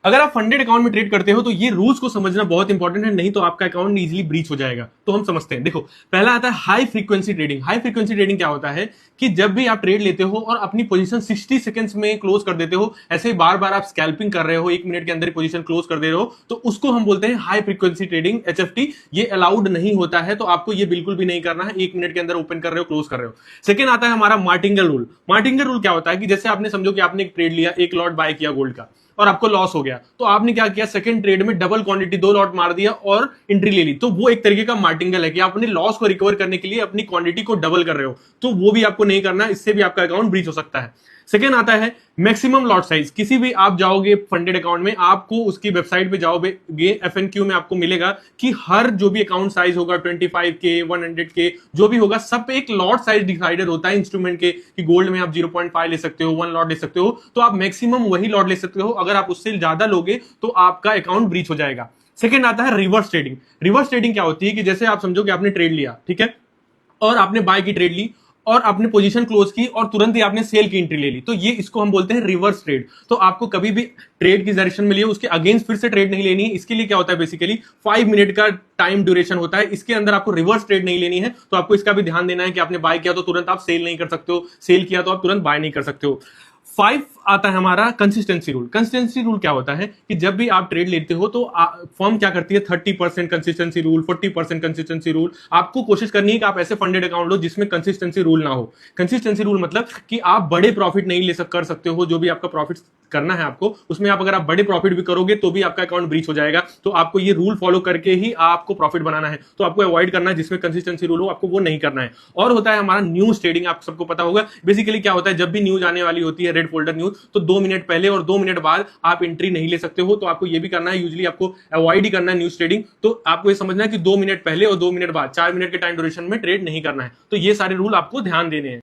अगर आप funded account में ट्रेड करते हो तो ये रूल्स को समझना बहुत इंपॉर्टेंट है, नहीं तो आपका अकाउंट इजीली ब्रीच हो जाएगा। तो हम समझते हैं। देखो, पहला आता है high frequency trading. High frequency trading क्या होता है कि जब भी आप ट्रेड लेते हो और अपनी पोजीशन 60 सेकंड्स में क्लोज कर देते हो, ऐसे ही बार बार आप स्कैल्पिंग कर रहे हो, 1 मिनट के अंदर पोजीशन क्लोज कर दे रहे हो, तो उसको हम बोलते हैं हाई फ्रीक्वेंसी ट्रेडिंग, एचएफटी। ये अलाउड नहीं होता है, तो आपको ये बिल्कुल भी नहीं करना है। 1 मिनट के अंदर ओपन कर रहे हो, क्लोज कर रहे हो। सेकंड आता है हमारा मार्टिंगल रूल। मार्टिंगल रूल क्या होता है कि जैसे आपने समझो कि आपने एक ट्रेड लिया, एक लॉट बाय किया गोल्ड का और आपको लॉस हो गया, तो आपने क्या किया, सेकंड ट्रेड में डबल क्वांटिटी 2 लॉट मार दिया और एंट्री ले ली। तो वो एक तरीके का मार्टिंगल है कि आप अपने लॉस को रिकवर करने के लिए अपनी क्वांटिटी को डबल कर रहे हो, तो वो भी आपको नहीं करना, इससे भी आपका अकाउंट ब्रीच हो सकता है। सेकेंड आता है मैक्सिमम लॉट साइज। किसी भी आप जाओगे फंडेड अकाउंट में, आपको उसकी वेबसाइट पे जाओगे, एफएनक्यू में आपको मिलेगा कि हर जो भी अकाउंट साइज होगा 25K 100K जो भी होगा, सब पे एक लॉट साइज डिसाइडेड होता है इंस्ट्रूमेंट के, कि गोल्ड में आप 0.5 ले सकते हो, 1 लॉट ले सकते हो, तो आप मैक्सिमम वही लॉट ले सकते हो। अगर आप उससे ज्यादा लोगे तो आपका अकाउंट ब्रीच हो जाएगा। सेकेंड आता है रिवर्स ट्रेडिंग। रिवर्स ट्रेडिंग क्या होती है कि जैसे आप समझो कि आपने ट्रेड लिया, ठीक है, और आपने बाय की ट्रेड ली और आपने पोजीशन क्लोज की और तुरंत ही आपने सेल की एंट्री ले ली, तो ये इसको हम बोलते हैं रिवर्स ट्रेड। तो आपको कभी भी ट्रेड की डायरेक्शन मिली है उसके अगेंस्ट फिर से ट्रेड नहीं लेनी है। इसके लिए क्या होता है, बेसिकली 5 मिनट का टाइम ड्यूरेशन होता है, इसके अंदर आपको रिवर्स ट्रेड नहीं लेनी है। तो आपको इसका भी ध्यान देना है कि आपने बाय किया तो तुरंत आप सेल नहीं कर सकते हो, सेल किया तो आप तुरंत बाय नहीं कर सकते हो। 5 आता है हमारा कंसिस्टेंसी रूल। कंसिस्टेंसी रूल क्या होता है कि जब भी आप ट्रेड लेते हो तो फर्म क्या करती है, 30% कंसिस्टेंसी रूल, 40% कंसिस्टेंसी रूल। आपको कोशिश करनी है कि आप ऐसे फंडेड अकाउंट लो जिसमें कंसिस्टेंसी रूल ना हो। कंसिस्टेंसी रूल मतलब कि आप बड़े प्रॉफिट नहीं कर सकते हो, जो भी आपका प्रॉफिट करना है आपको, उसमें आप अगर आप बड़े प्रॉफिट भी करोगे तो भी आपका अकाउंट ब्रीच हो जाएगा। तो आपको ये रूल फॉलो करके ही आपको प्रॉफिट बनाना है। तो आपको अवॉइड करना है जिसमें कंसिस्टेंसी रूल हो, आपको वो नहीं करना है। और होता है हमारा न्यूज ट्रेडिंग, आप सबको पता होगा। बेसिकली क्या होता है, जब भी न्यूज आने वाली होती है, रेड फोल्डर न्यूज, तो 2 मिनट पहले और 2 मिनट बाद आप एंट्री नहीं ले सकते हो। तो आपको ये भी करना है, यूजली आपको अवॉइड ही करना है न्यूज ट्रेडिंग। तो आपको ये समझना है कि 2 मिनट पहले और 2 मिनट बाद, 4 मिनट के टाइम ड्यूरेशन में ट्रेड नहीं करना है। तो ये सारे रूल आपको ध्यान देने हैं।